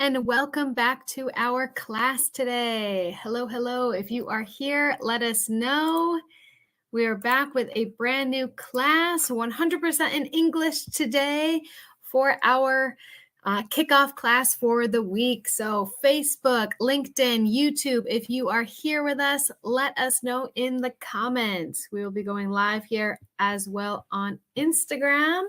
and welcome back to our class today. Hello, hello. If you are here, let us know. We are back with a brand new class, 100% in English today for our kickoff class for the week. So Facebook, LinkedIn, YouTube, if you are here with us, let us know in the comments. We will be going live here as well on Instagram.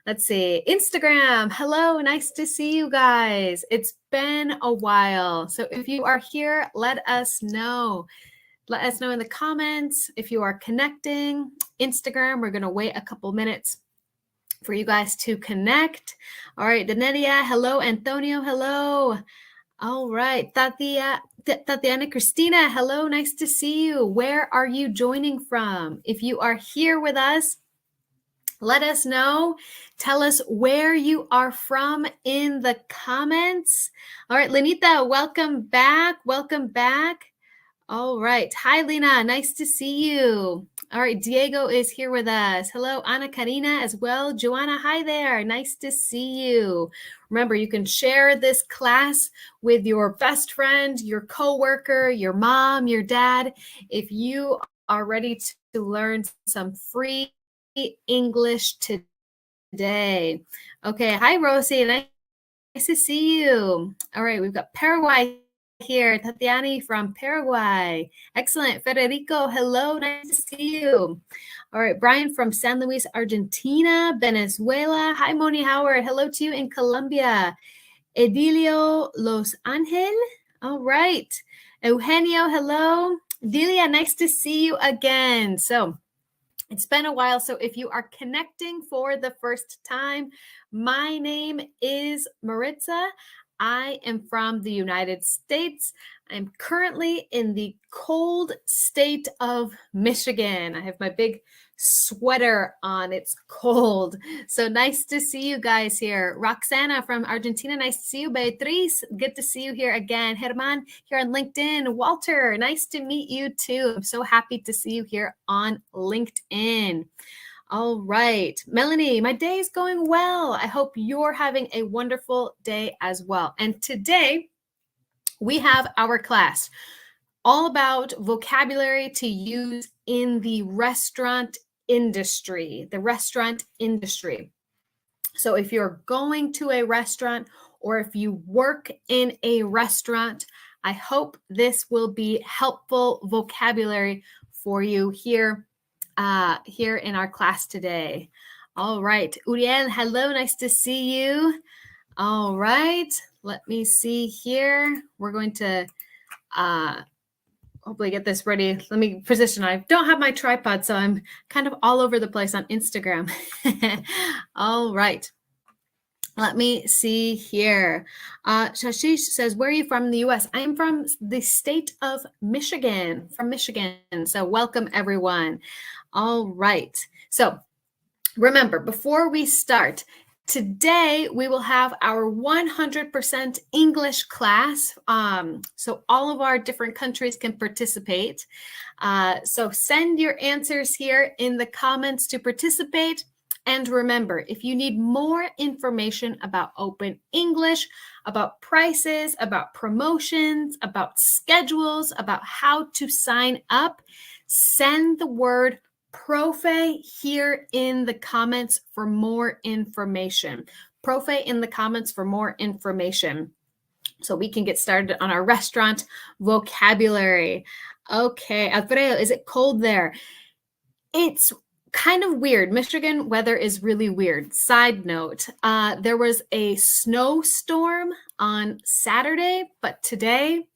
Let's see, Instagram. Hello, nice to see you guys. It's been a while. So if you are here, let us know. Let us know in the comments if you are connecting. Instagram, we're going to wait a couple minutes for you guys to connect. All right, Danelia, hello. Antonio, hello. All right, Tatiana Cristina, hello, nice to see you. Where are you joining from? If you are here with us, let us know. Tell us where you are from in the comments. All right, Lenita, welcome back. Welcome back. All right. Hi, Lena. Nice to see you. All right. Diego is here with us. Hello, Ana Karina as well. Joanna, hi there. Nice to see you. Remember, you can share this class with your best friend, your coworker, your mom, your dad. If you are ready to learn some free English today. Okay. Hi, Rosie. Nice to see you. All right. We've got Paraguay here. Tatiani from Paraguay. Excellent. Federico, hello. Nice to see you. All right. Brian from San Luis, Argentina. Venezuela. Hi, Moni Howard. Hello to you in Colombia. Edilio Los Angeles. All right. Eugenio, hello. Delia, nice to see you again. So it's been a while. So if you are connecting for the first time, my name is Maritza. I am from the United States. I'm currently in the cold state of Michigan. I have my big sweater on. It's cold. So nice to see you guys here. Roxana from Argentina. Nice to see you. Beatriz, good to see you here again. Herman here on LinkedIn. Walter, nice to meet you too. I'm so happy to see you here on LinkedIn. All right. Melanie, my day is going well. I hope you're having a wonderful day as well. And today we have our class all about vocabulary to use in the restaurant industry, So if you're going to a restaurant or if you work in a restaurant, I hope this will be helpful vocabulary for you here in our class today. All right. Uriel, hello. Nice to see you. All right. Let me see here. We're going to hopefully get this ready. Let me position. I don't have my tripod, so I'm kind of all over the place on Instagram. All right. Let me see here. Shashish says, where are you from in the U.S.? I am from the state of Michigan, So welcome, everyone. All right. So remember, before we start, today we will have our 100% English class. So all of our different countries can participate. So send your answers here in the comments to participate. And remember, if you need more information about Open English, about prices, about promotions, about schedules, about how to sign up, send the word Profe here in the comments for more information. Profe in the comments for more information so we can get started on our restaurant vocabulary. Okay, Alfredo, is it cold there? It's kind of weird. Michigan weather is really weird. Side note, there was a snowstorm on Saturday, but today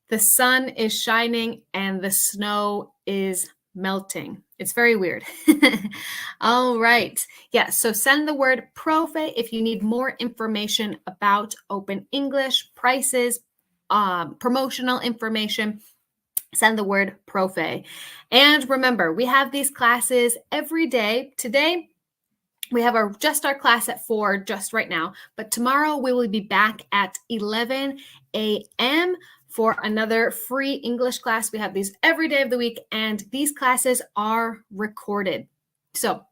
the sun is shining and the snow is melting. It's very weird. All right. Yeah, so send the word Profe if you need more information about Open English, prices, promotional information. Send the word Profe. And remember, we have these classes every day. Today, we have our class at 4 just right now, but tomorrow we will be back at 11 a.m. for another free English class. We have these every day of the week, and these classes are recorded. So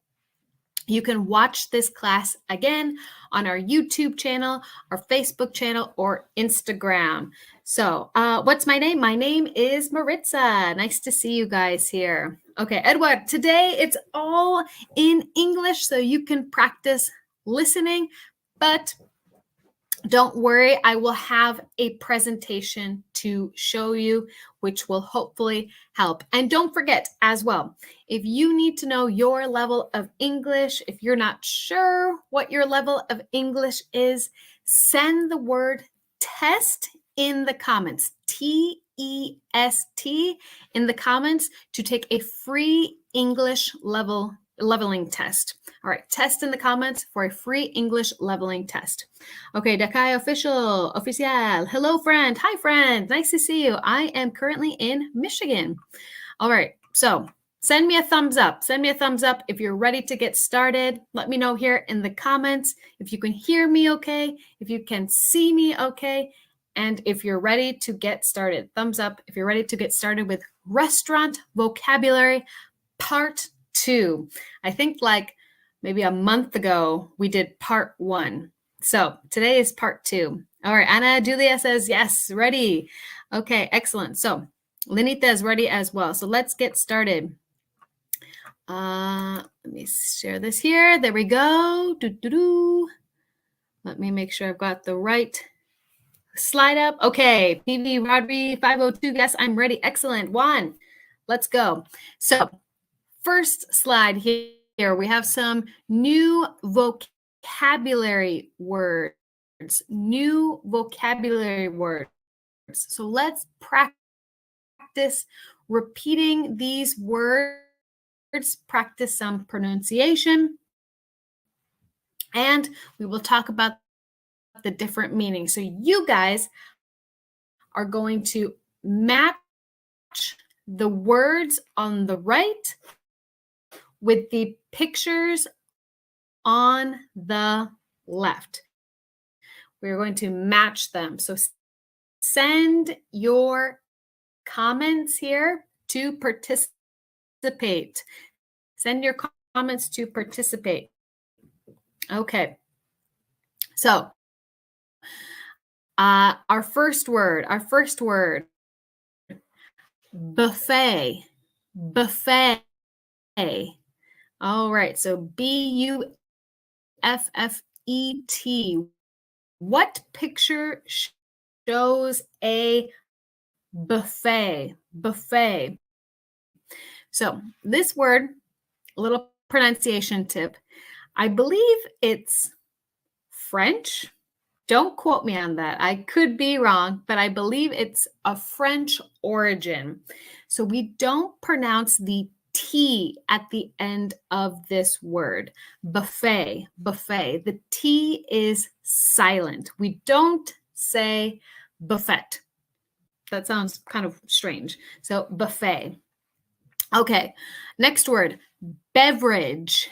You can watch this class again on our YouTube channel, our Facebook channel, or Instagram. So what's my name? My name is Maritza. Nice to see you guys here. Okay, Edward, today it's all in English, so you can practice listening, but don't worry, I will have a presentation to show you, which will hopefully help. And don't forget as well, if you need to know your level of English, if you're not sure what your level of English is, send the word test in the comments, TEST in the comments to take a free English leveling test. All right, test in the comments for a free English leveling test. Okay, Dakai oficial. Hello, friend. Hi, friend. Nice to see you. I am currently in Michigan. All right, so send me a thumbs up. Send me a thumbs up if you're ready to get started. Let me know here in the comments if you can hear me okay, if you can see me okay, and if you're ready to get started. Thumbs up if you're ready to get started with restaurant vocabulary part 2. I think like maybe a month ago, we did part 1. So today is part 2. All right, Ana Julia says, yes, ready. Okay, excellent. So Lenita is ready as well. So let's get started. Let me share this here. There we go. Let me make sure I've got the right slide up. Okay, PV Rodri 502. Yes, I'm ready. Excellent. 1. Let's go. So first slide here, we have some new vocabulary words. New vocabulary words. So let's practice repeating these words, practice some pronunciation, and we will talk about the different meanings. So you guys are going to match the words on the right with the pictures on the left. We're going to match them. So send your comments here to participate. Send your comments to participate. Okay. So our first word, buffet, buffet. All right, so BUFFET. What picture shows a buffet? Buffet. So this word, a little pronunciation tip. I believe it's French. Don't quote me on that. I could be wrong, but I believe it's a French origin. So we don't pronounce the T at the end of this word. Buffet, buffet. The T is silent. We don't say buffet. That sounds kind of strange. So buffet. Okay, next word, beverage.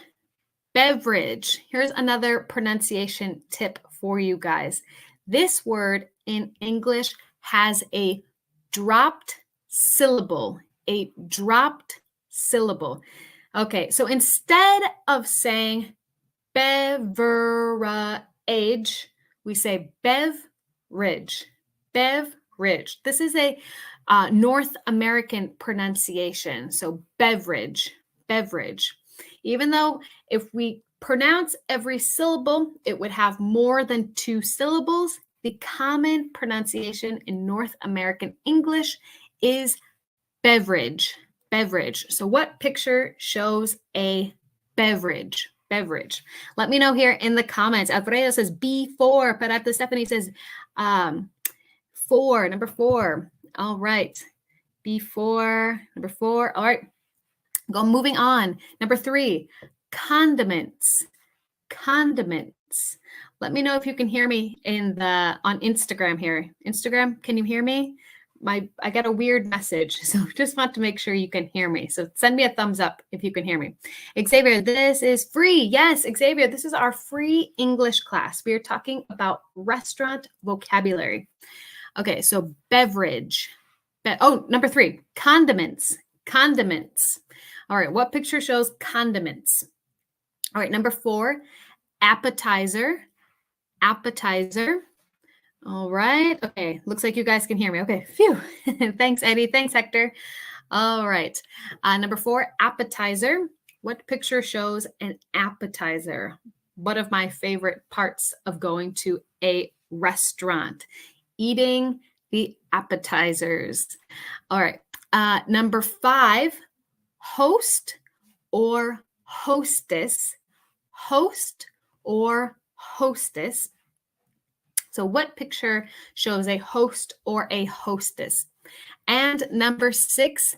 Beverage. Here's another pronunciation tip for you guys. This word in English has a dropped syllable. A dropped syllable. Okay, so instead of saying beverage, we say beverage. Beverage. This is a North American pronunciation. So beverage, beverage. Even though if we pronounce every syllable, it would have more than 2 syllables. The common pronunciation in North American English is beverage, beverage. So what picture shows a beverage? Beverage. Let me know here in the comments. Alfredo says B4. Perhaps Stephanie says 4, number 4. All right. B4, number 4. All right. Moving on. Number 3, condiments. Condiments. Let me know if you can hear me on Instagram here. Instagram, can you hear me? I got a weird message, so just want to make sure you can hear me. So send me a thumbs up if you can hear me. Xavier, this is free. Yes, Xavier, this is our free English class. We are talking about restaurant vocabulary. Okay, so beverage. Number 3, condiments. Condiments. All right, what picture shows condiments? All right, number 4, appetizer. Appetizer. All right. Okay. Looks like you guys can hear me. Okay. Phew. Thanks, Eddie. Thanks, Hector. All right. Number 4, appetizer. What picture shows an appetizer? One of my favorite parts of going to a restaurant, eating the appetizers. All right. Number 5, host or hostess. Host or hostess. So what picture shows a host or a hostess? And number 6,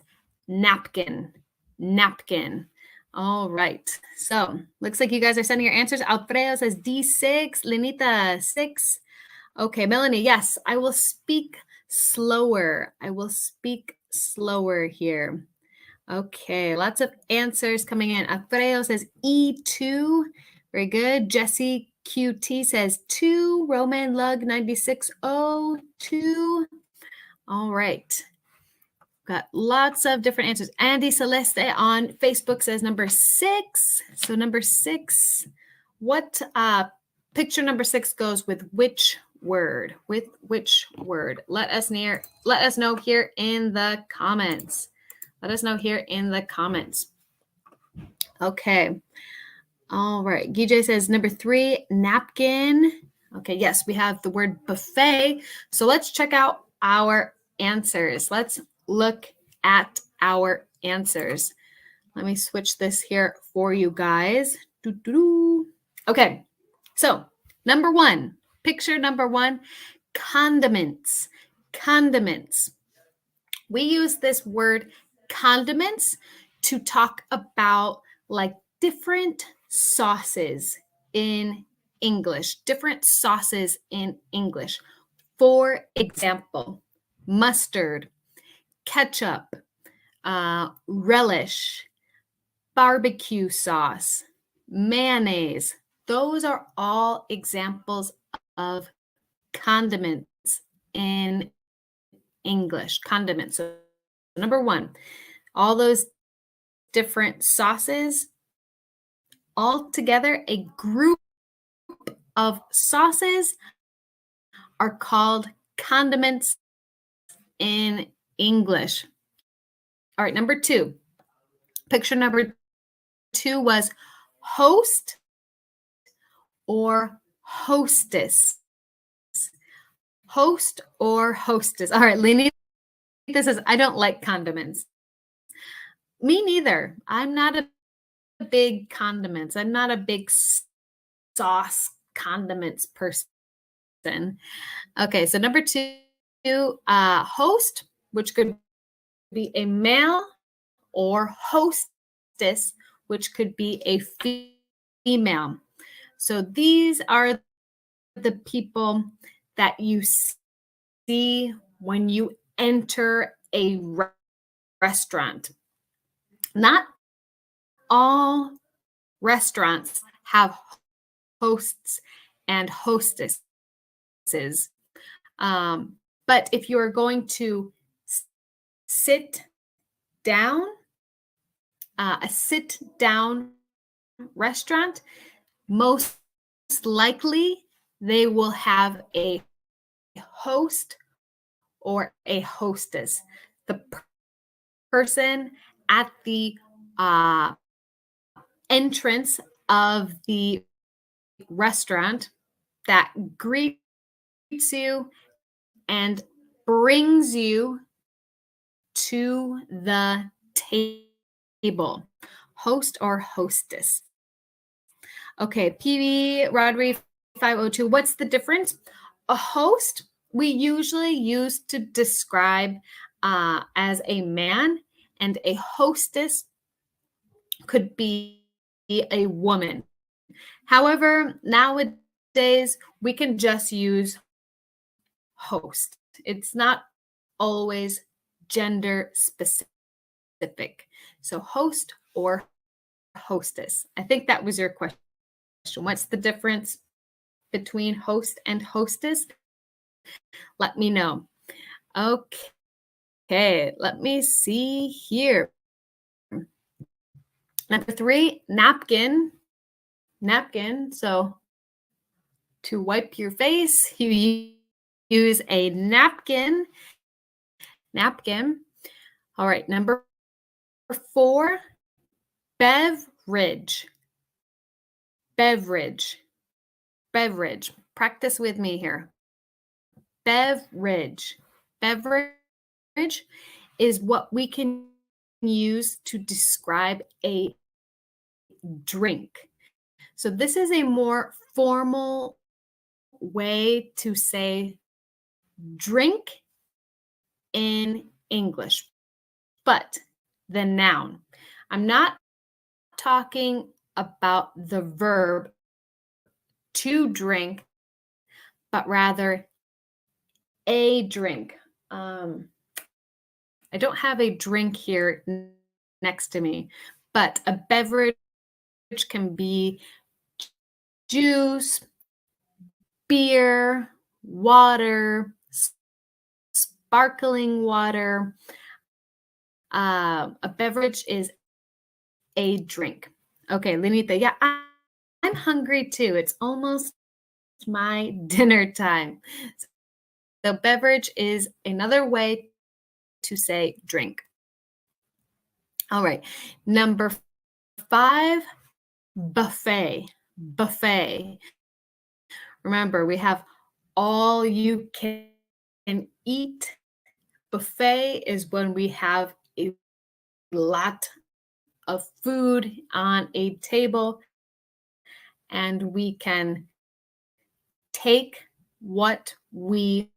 napkin. Napkin. All right. So looks like you guys are sending your answers. Alfredo says D6. Lenita, 6. Okay, Melanie, yes, I will speak slower. I will speak slower here. Okay, lots of answers coming in. Alfredo says E2. Very good. Jesse QT says 2. Roman Lug 9602. All right. Got lots of different answers. Andy Celeste on Facebook says number 6. So number 6. What picture number 6 goes with which word? With which word? Let us know here in the comments. Let us know here in the comments. Okay. All right. Gijay says number 3, napkin. Okay. Yes, we have the word buffet. So let's check out our answers. Let's look at our answers. Let me switch this here for you guys. Okay. So number 1, picture number 1, condiments. Condiments. We use this word condiments to talk about like different sauces in English, different sauces in English. For example, mustard, ketchup, relish, barbecue sauce, mayonnaise. Those are all examples of condiments in English. Condiments. So number 1, all those different sauces, all together, a group of sauces are called condiments in English. All right, number 2. Picture number 2 was host or hostess. Host or hostess. All right, Lenny, this is, I don't like condiments. Me neither. I'm not a big condiments. I'm not a big sauce condiments person. Okay, so number 2, host, which could be a male, or hostess, which could be a female. So these are the people that you see when you enter a restaurant. Not all restaurants have hosts and hostesses. But if you are going to sit down, a sit down restaurant, most likely they will have a host or a hostess. The person at the entrance of the restaurant that greets you and brings you to the table. Host or hostess. Okay, PV Rodri 502. What's the difference? A host we usually use to describe as a man, and a hostess could be a woman. However, nowadays we can just use host. It's not always gender specific. So host or hostess. I think that was your question. What's the difference between host and hostess? Let me know. Okay, let me see here. Number 3, napkin. napkin. So to wipe your face, you use a napkin. Napkin. All right, number 4, beverage. Beverage. Beverage. Practice with me here. Beverage. Beverage is what we can use to describe a drink. So this is a more formal way to say drink in English, but the noun. I'm not talking about the verb to drink, but rather a drink. I don't have a drink here next to me, but a beverage can be juice, beer, water, sparkling water. A beverage is a drink. Okay, Lenita, yeah, I'm hungry too. It's almost my dinner time. So beverage is another way to say drink. All right, number 5, buffet. Buffet. Remember, we have all you can eat. Buffet is when we have a lot of food on a table and we can take what we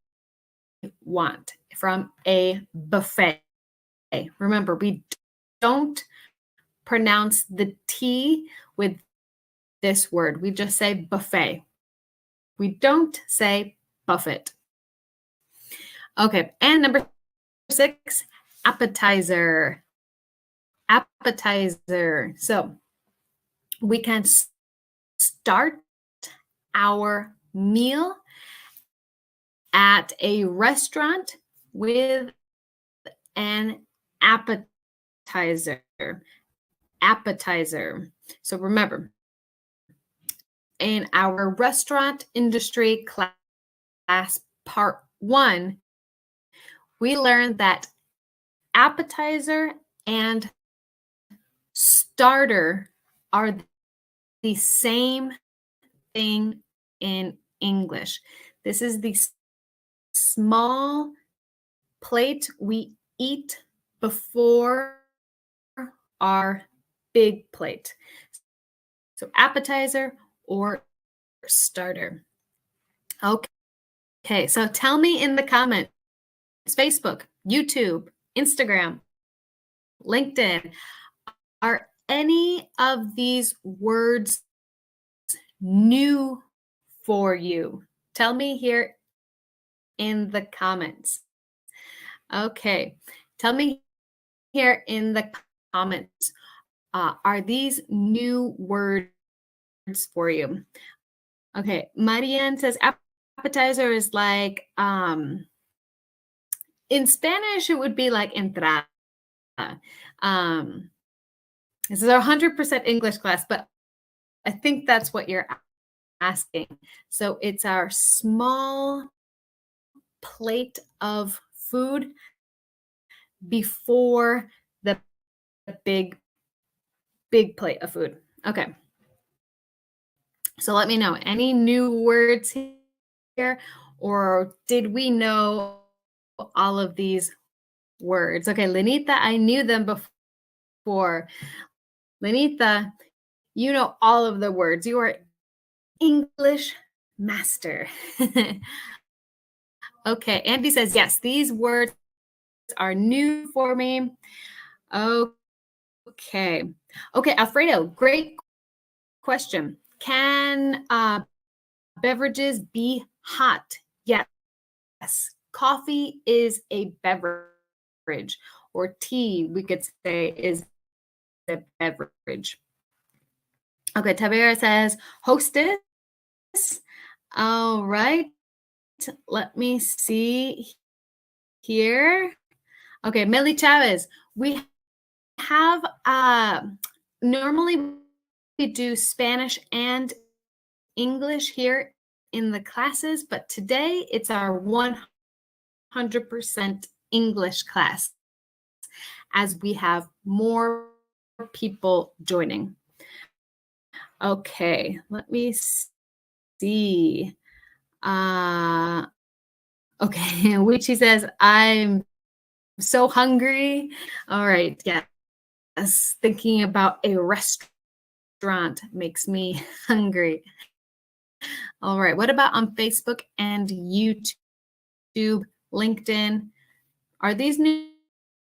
want from a buffet. Remember, we don't pronounce the T with this word. We just say buffet. We don't say buffet. Okay, and number 6, appetizer. Appetizer. So we can start our meal at a restaurant with an appetizer. Appetizer. So remember, in our restaurant industry class part 1, we learned that appetizer and starter are the same thing in English. This is the small plate we eat before our big plate. So appetizer or starter. Okay, so tell me in the comments, Facebook, YouTube, Instagram, LinkedIn, are any of these words new for you? Tell me here in the comments. Okay, tell me here in the comments, are these new words for you? Okay, Marianne says appetizer is like, in Spanish, it would be like entrada. This is our 100% English class, but I think that's what you're asking. So it's our small plate of food before the big plate of food. Okay. So let me know, any new words here, or did we know all of these words? Okay, Lenita, I knew them before. Lenita, you know all of the words. You are English master. Okay, Andy says, yes, these words are new for me. Okay. Okay, Alfredo, great question. Can beverages be hot? Yes. Coffee is a beverage, or tea, we could say, is a beverage. Okay, Tavera says hostess. All right. Let me see here. Okay, Millie Chavez. We have normally do Spanish and English here in the classes, but today it's our 100% English class as we have more people joining. Okay, let me see. Okay, Wichi says, I'm so hungry. All right, yes, thinking about a restaurant makes me hungry. All right, what about on Facebook and YouTube, LinkedIn? Are these new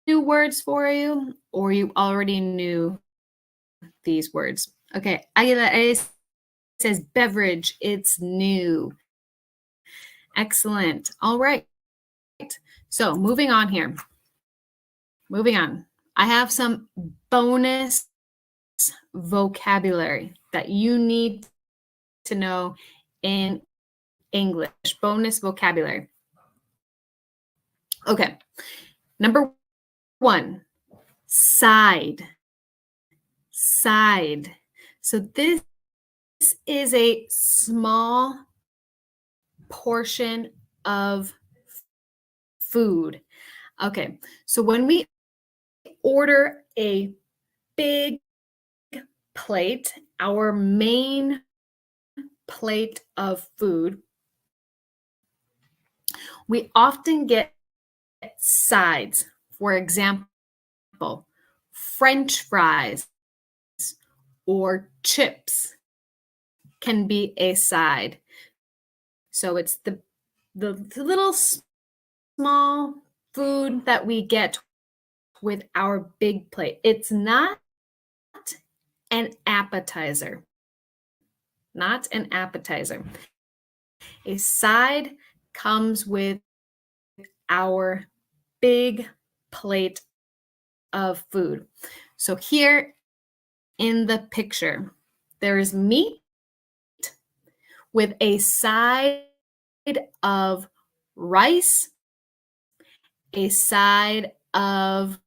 words for you, or you already knew these words? Okay, Aguila says beverage, it's new. Excellent. All right. So moving on here. Moving on. I have some bonus vocabulary that you need to know in English. Bonus vocabulary. Okay. Number 1, side. Side. So this is a small portion of food. Okay. So when we order a big plate, our main plate of food, we often get sides. For example, French fries or chips can be a side. So it's the little small food that we get with our big plate. It's not an appetizer. Not an appetizer. A side comes with our big plate of food. So here in the picture, there is meat with a side of rice, a side of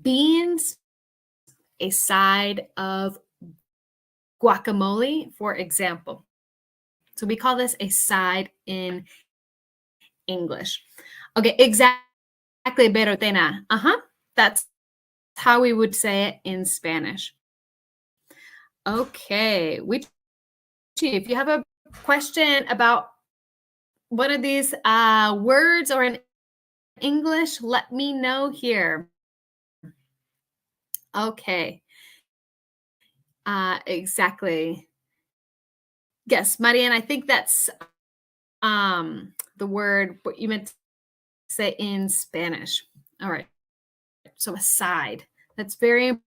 beans, a side of guacamole, for example. So we call this a side in English. Okay, exactly, Berotena. That's how we would say it in Spanish. Okay, if you have a question about one of these words or in English, let me know here. Okay. Exactly. Yes, Marianne, I think that's the word what you meant to say in Spanish. All right. So a side. That's very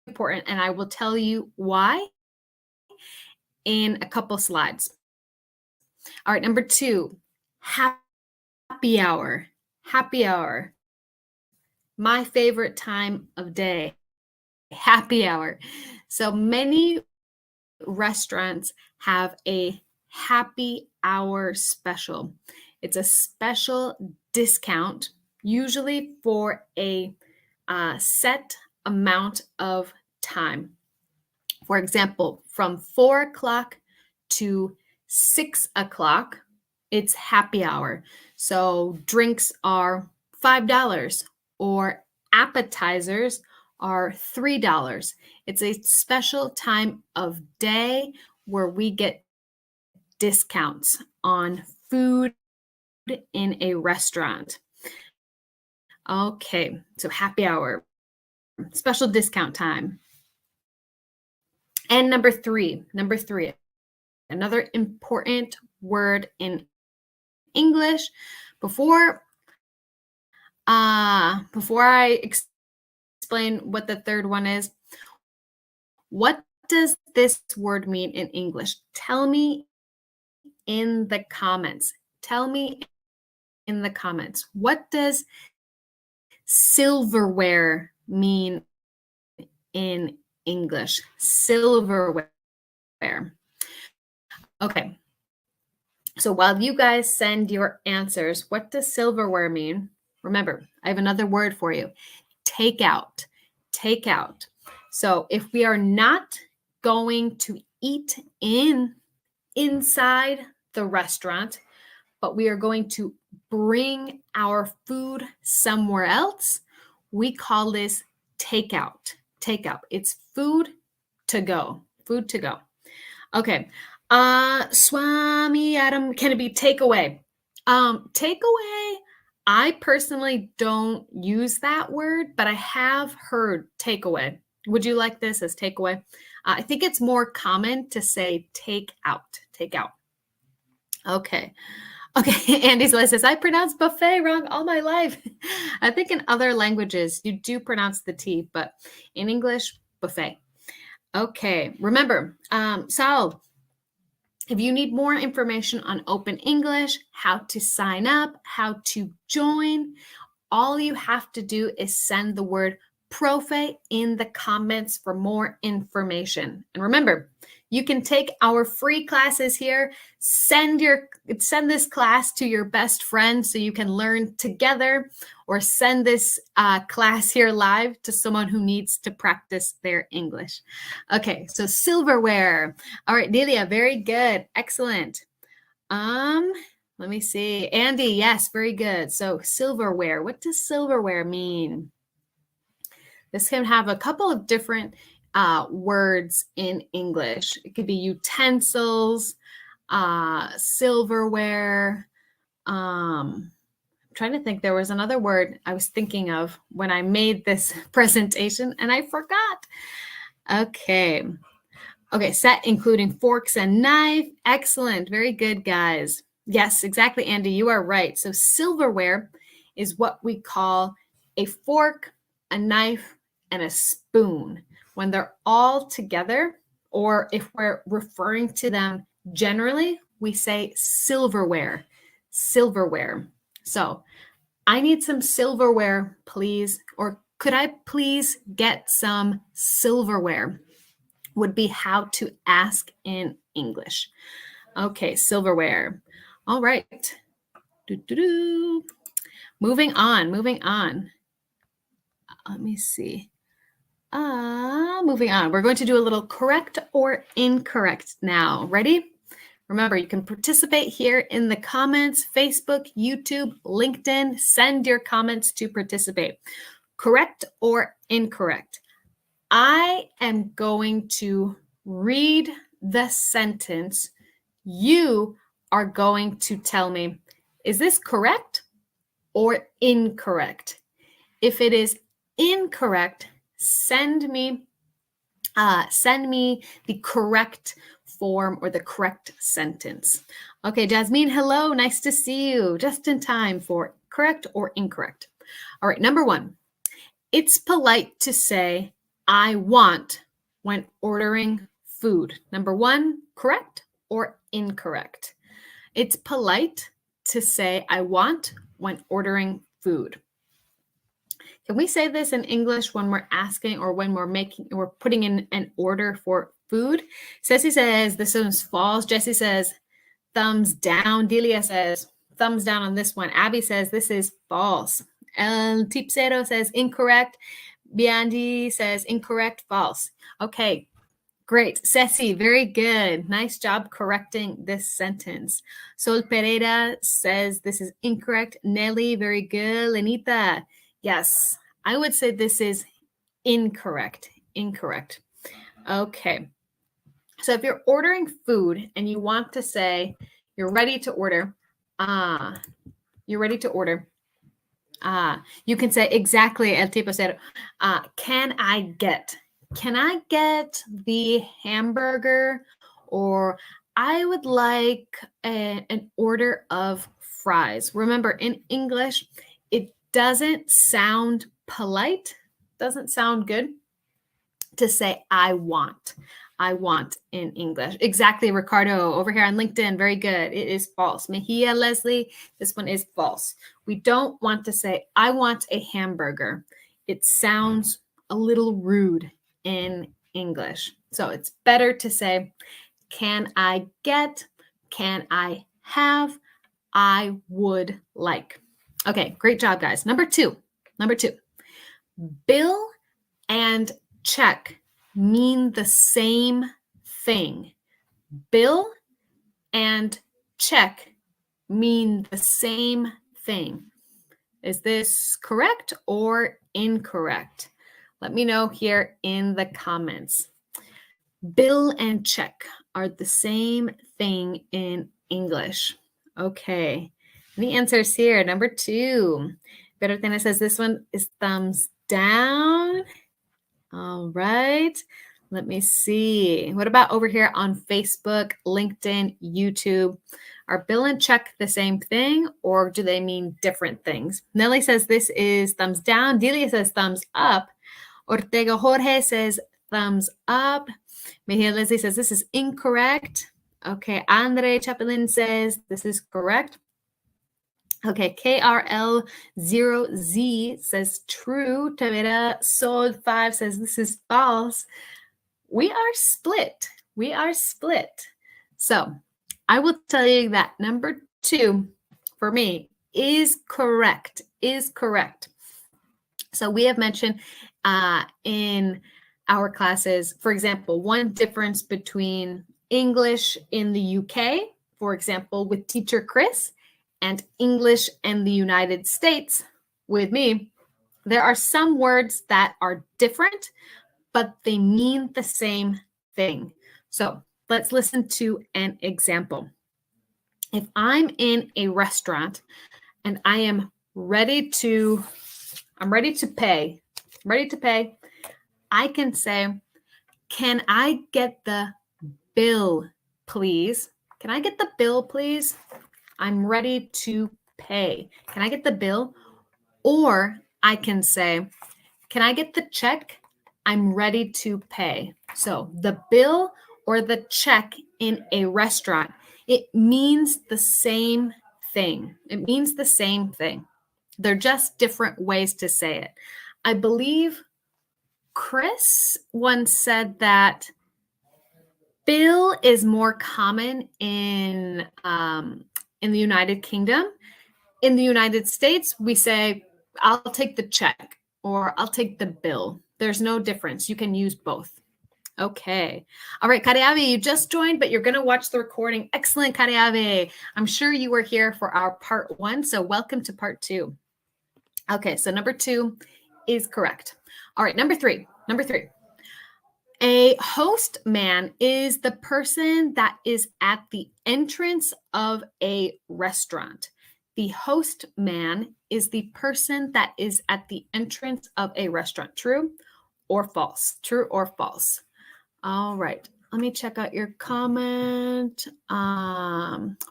important, and I will tell you why in a couple slides. All right, number 2, happy hour. Happy hour. My favorite time of day. Happy hour. So many restaurants have a happy hour special. It's a special discount, usually for a set amount of time. For example, from 4 o'clock to 6 o'clock, it's happy hour. So drinks are $5 or appetizers are $3. It's a special time of day where we get discounts on food in a restaurant. Okay, so happy hour, special discount time. And number three, another important word in English. Before I explain what the third one is, what does this word mean in English? Tell me in the comments. Tell me in the comments. What does silverware mean in English? Silverware. Okay. So while you guys send your answers, what does silverware mean? Remember, I have another word for you. Takeout. Takeout. So if we are not going to eat inside the restaurant, but we are going to bring our food somewhere else, we call this takeout. Takeout. It's food to go. Food to go. Okay. Swami Adam, can it be takeaway? Takeaway, I personally don't use that word, but I have heard takeaway. Would you like this as takeaway? I think it's more common to say take out. Take out. Okay. Okay, Andy says, I pronounce buffet wrong all my life. I think in other languages, you do pronounce the T, but in English, buffet. Okay, remember, Sal, if you need more information on Open English, how to sign up, how to join, all you have to do is send the word profe in the comments for more information. And remember, you can take our free classes here, send this class to your best friend so you can learn together, or send this class here live to someone who needs to practice their English. Okay, so silverware. All right, Delia, very good. Excellent. Let me see. Andy, yes, very good. So silverware, what does silverware mean? This can have a couple of different words in English. It could be utensils, silverware. I'm trying to think. There was another word I was thinking of when I made this presentation and I forgot. Okay. Okay, set including forks and knife. Excellent. Very good, guys. Yes, exactly, Andy. You are right. So silverware is what we call a fork, a knife, and a spoon. When they're all together, or if we're referring to them generally, we say silverware. Silverware. So I need some silverware, please. Or could I please get some silverware? Would be how to ask in English. Okay, silverware. All right. Moving on. Let me see. Moving on. We're going to do a little correct or incorrect now. Ready? Remember, you can participate here in the comments, Facebook, YouTube, LinkedIn. Send your comments to participate. Correct or incorrect? I am going to read the sentence. You are going to tell me, is this correct or incorrect? If it is incorrect, send me the correct form or the correct sentence. Okay, Jasmine, hello. Nice to see you. Just in time for correct or incorrect. All right, number one. It's polite to say, I want when ordering food. Number one, correct or incorrect? It's polite to say, I want when ordering food. Can we say this in English when we're asking or when we're putting in an order for food? Ceci says, this one's false. Jessie says, thumbs down. Delia says, thumbs down on this one. Abby says, this is false. El Tipsero says incorrect. Biandi says incorrect, false. Okay, great. Ceci, very good. Nice job correcting this sentence. Sol Pereira says this is incorrect. Nelly, very good. Lenita, yes, I would say this is incorrect. Incorrect. Okay. So if you're ordering food and you want to say you're ready to order, you can say exactly El Tipo said, can I get the hamburger, or I would like an order of fries. Remember, in English, it doesn't sound polite, doesn't sound good to say I want in English. Exactly, Ricardo, over here on LinkedIn. Very good. It is false. Mejia, Leslie, this one is false. We don't want to say, I want a hamburger. It sounds a little rude in English. So it's better to say, can I get, can I have, I would like. Okay, great job, guys. Number two. Bill and check mean the same thing. Bill and check mean the same thing. Is this correct or incorrect? Let me know here in the comments. Bill and check are the same thing in English. Okay. Any answers here? Number 2. Bertena says this one is thumbs down. All right. Let me see. What about over here on Facebook, LinkedIn, YouTube? Are bill and check the same thing, or do they mean different things? Nelly says this is thumbs down. Delia says thumbs up. Ortega Jorge says thumbs up. Mejia Leslie says this is incorrect. Okay, Andre Chapelin says this is correct. Okay, KRL0Z says true. Tavera Sold 5 says this is false. We are split. We are split. So I will tell you that number 2 for me is correct. Is correct. So we have mentioned in our classes, for example, one difference between English in the UK, for example, with teacher Chris, and English in the United States with me, there are some words that are different, but they mean the same thing. So let's listen to an example. If I'm in a restaurant and I am ready to pay, I can say, can I get the bill, please? Can I get the bill, please? I'm ready to pay. Can I get the bill? Or I can say, can I get the check? I'm ready to pay. So the bill or the check in a restaurant, it means the same thing. It means the same thing. They're just different ways to say it. I believe Chris once said that bill is more common in the United Kingdom. In the United States, we say, I'll take the check or I'll take the bill. There's no difference. You can use both. Okay. All right, Kareave, you just joined, but you're going to watch the recording. Excellent, Kareave. I'm sure you were here for our part 1, so welcome to part 2. Okay, so number 2 is correct. All right, number 3. A host man is the person that is at the entrance of a restaurant. The host man is the person that is at the entrance of a restaurant. True or false? True or false? All right. Let me check out your comment.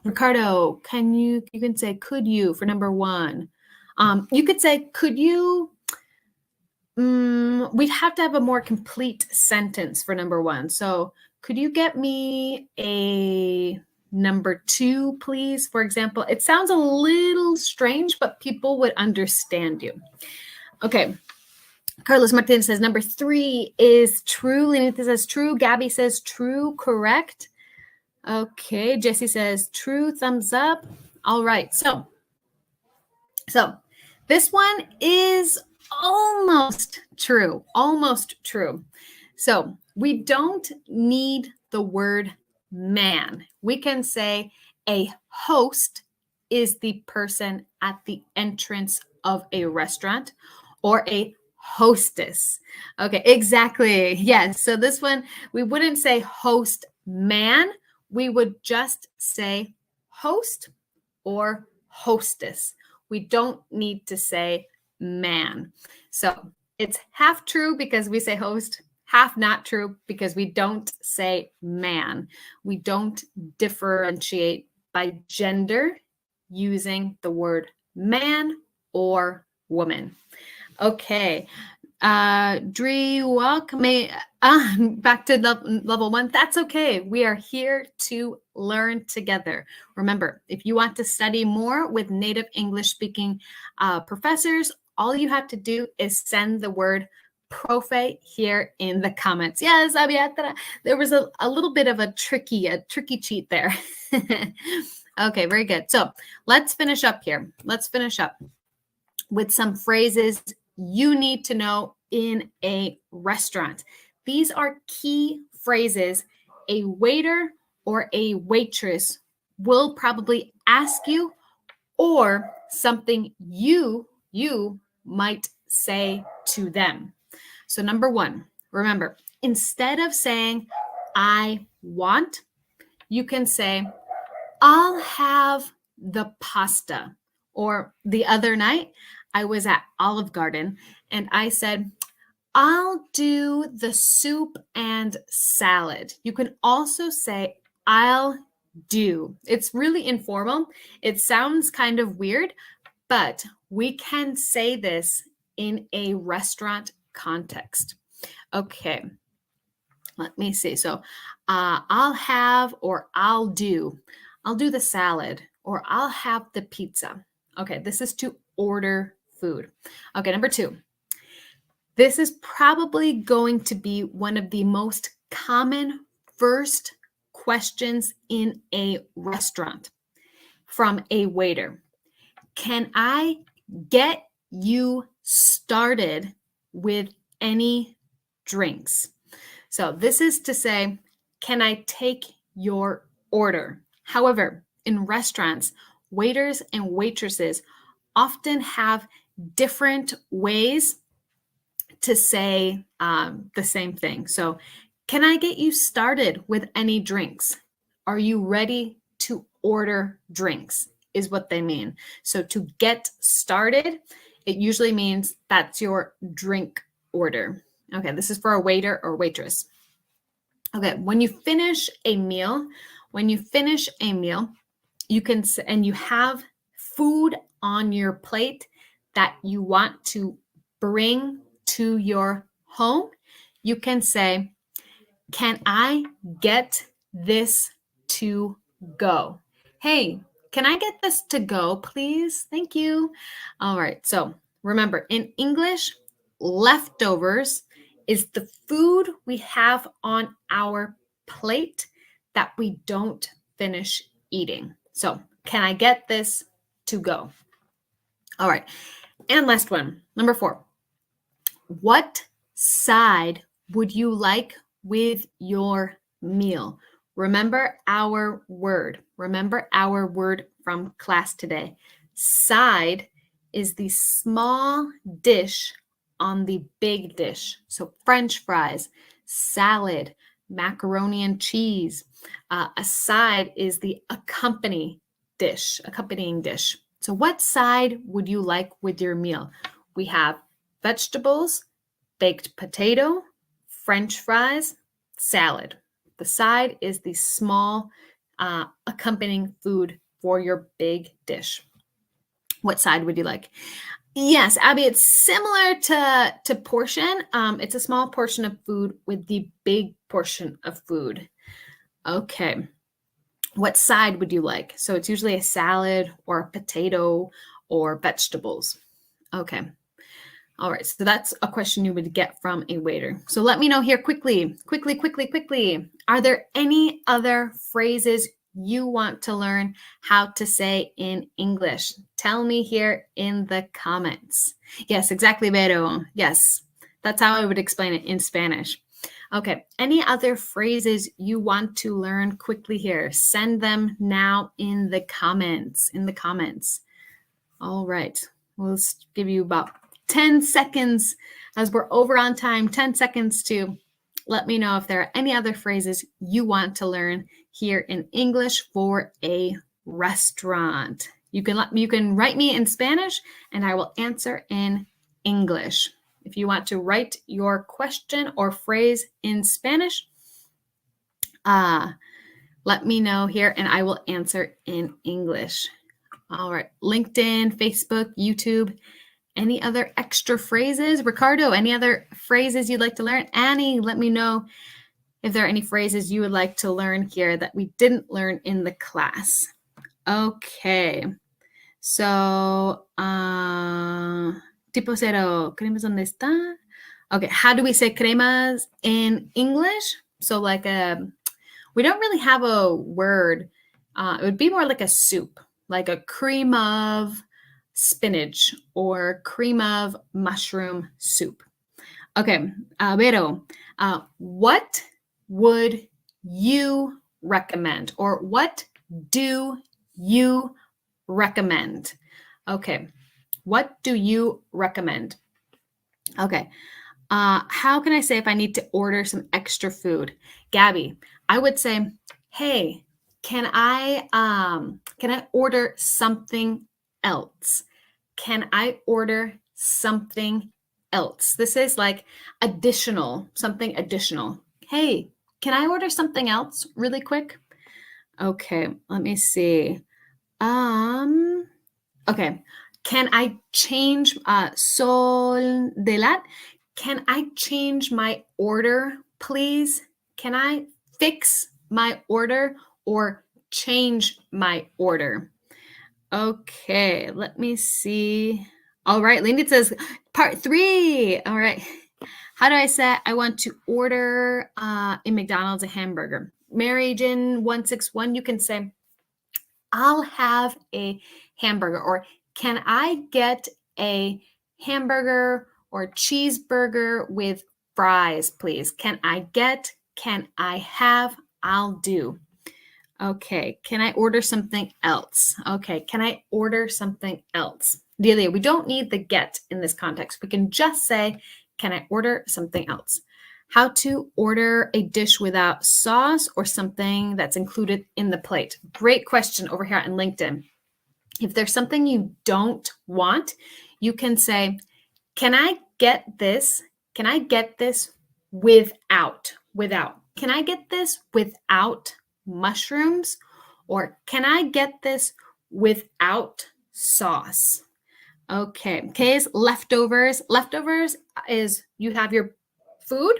Ricardo, you can say, could you for number 1? You could say, could you? We'd have to have a more complete sentence for number 1. So could you get me a number 2, please? For example, it sounds a little strange, but people would understand you. Okay. Carlos Martinez says number 3 is true. Lenita says true. Gabby says true, correct. Okay. Jesse says true, thumbs up. All right. So this one is almost true. So we don't need the word man. We can say a host is the person at the entrance of a restaurant, or a hostess. Okay, exactly. Yes. So this one, we wouldn't say host man. We would just say host or hostess. We don't need to say man. So it's half true because we say host, half not true because we don't say man. We don't differentiate by gender using the word man or woman. Okay. Dree, walk me back to level 1. That's okay. We are here to learn together. Remember, if you want to study more with native English speaking professors, all you have to do is send the word profe here in the comments. Yes, Abiatra, there was a little bit of a tricky cheat there. Okay, very good. So let's finish up here. Let's finish up with some phrases you need to know in a restaurant. These are key phrases a waiter or a waitress will probably ask you, or something you might say to them. So number one, remember, instead of saying I want, you can say I'll have the pasta. Or the other night, I was at Olive Garden and I said, I'll do the soup and salad. You can also say, I'll do. It's really informal. It sounds kind of weird, but we can say this in a restaurant context. Okay, let me see. So I'll have or I'll do the salad or I'll have the pizza. Okay, this is to order food. Okay, number two. This is probably going to be one of the most common first questions in a restaurant from a waiter. Can I get you started with any drinks? So this is to say, can I take your order? However, in restaurants, waiters and waitresses often have different ways to say the same thing. So, can I get you started with any drinks? Are you ready to order drinks? Is what they mean. So, to get started, it usually means that's your drink order. Okay, this is for a waiter or waitress. Okay, when you finish a meal, you can, and you have food on your plate that you want to bring to your home, you can say, can I get this to go? Hey, can I get this to go, please? Thank you. All right, so remember, in English, leftovers is the food we have on our plate that we don't finish eating. So, can I get this to go? All right, and last one, number 4. What side would you like with your meal? Remember our word. Remember our word from class today. Side is the small dish on the big dish. So French fries, salad, macaroni and cheese. A side is the accompanying dish. So what side would you like with your meal? We have vegetables, baked potato, French fries, salad. The side is the small accompanying food for your big dish. What side would you like? Yes, Abby, it's similar to portion. It's a small portion of food with the big portion of food. Okay. What side would you like? So it's usually a salad or a potato or vegetables. Okay. All right, so that's a question you would get from a waiter. So let me know here quickly. Are there any other phrases you want to learn how to say in English? Tell me here in the comments. Yes, exactly, Vero. Yes, that's how I would explain it in Spanish. Okay, any other phrases you want to learn quickly here? Send them now in the comments. All right, we'll give you about 10 seconds as we're over on time, 10 seconds to let me know if there are any other phrases you want to learn here in English for a restaurant. You can write me in Spanish and I will answer in English. If you want to write your question or phrase in Spanish, let me know here and I will answer in English. All right, LinkedIn, Facebook, YouTube. Any other extra phrases? Ricardo, any other phrases you'd like to learn? Annie, let me know if there are any phrases you would like to learn here that we didn't learn in the class. Okay. So, tipo cero, cremas, ¿dónde está? Okay, how do we say cremas in English? So like we don't really have a word. It would be more like a soup, like a cream of spinach or cream of mushroom soup. Okay, Vero, what would you recommend? Or what do you recommend? Okay, what do you recommend? Okay, how can I say if I need to order some extra food? Gabby, I would say, hey, can I order something else? Can I order something else? This is like additional, something additional. Hey, can I order something else really quick? Okay, let me see. Okay. Can I change sol de lat? Can I change my order, please? Can I fix my order or change my order? Okay, let me see. All right, Lindy says part 3. All right. How do I say I want to order in McDonald's a hamburger? Mary Jane 161, you can say, I'll have a hamburger, or can I get a hamburger or cheeseburger with fries, please? Can I have, I'll do. Okay, can I order something else? Okay, can I order something else? Delia, we don't need the get in this context. We can just say, can I order something else? How to order a dish without sauce or something that's included in the plate. Great question over here on LinkedIn. If there's something you don't want, you can say, can I get this? Can I get this without? Can I get this without mushrooms? Or can I get this without sauce? Okay. Okay, is leftovers. Leftovers is you have your food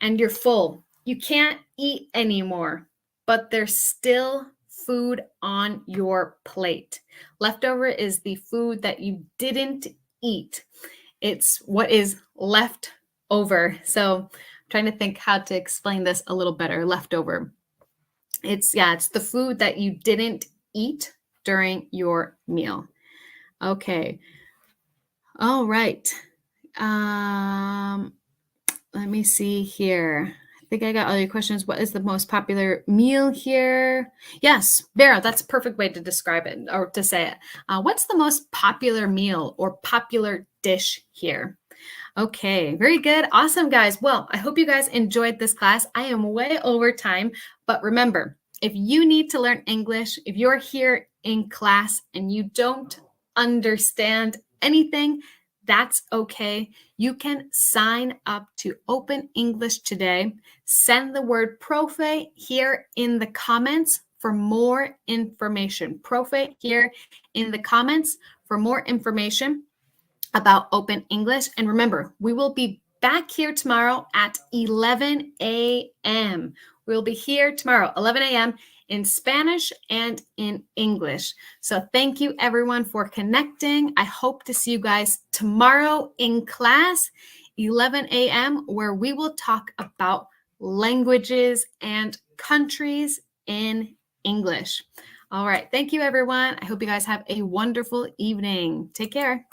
and you're full. You can't eat anymore, but there's still food on your plate. Leftover is the food that you didn't eat. It's what is left over. So I'm trying to think how to explain this a little better. Leftover. It's the food that you didn't eat during your meal. Okay. All right. Let me see here. I think I got all your questions. What is the most popular meal here? Yes, Vera, that's a perfect way to describe it or to say it. What's the most popular meal or popular dish here? Okay, very good. Awesome, guys. Well, I hope you guys enjoyed this class. I am way over time, but remember, if you need to learn English, if you're here in class and you don't understand anything, that's okay. You can sign up to Open English today. Send the word profe here in the comments for more information. Profe here in the comments for more information about Open English. And remember, we will be back here tomorrow at 11 a.m. We'll be here tomorrow, 11 a.m. in Spanish and in English. So thank you everyone for connecting. I hope to see you guys tomorrow in class, 11 a.m., where we will talk about languages and countries in English. All right. Thank you, everyone. I hope you guys have a wonderful evening. Take care.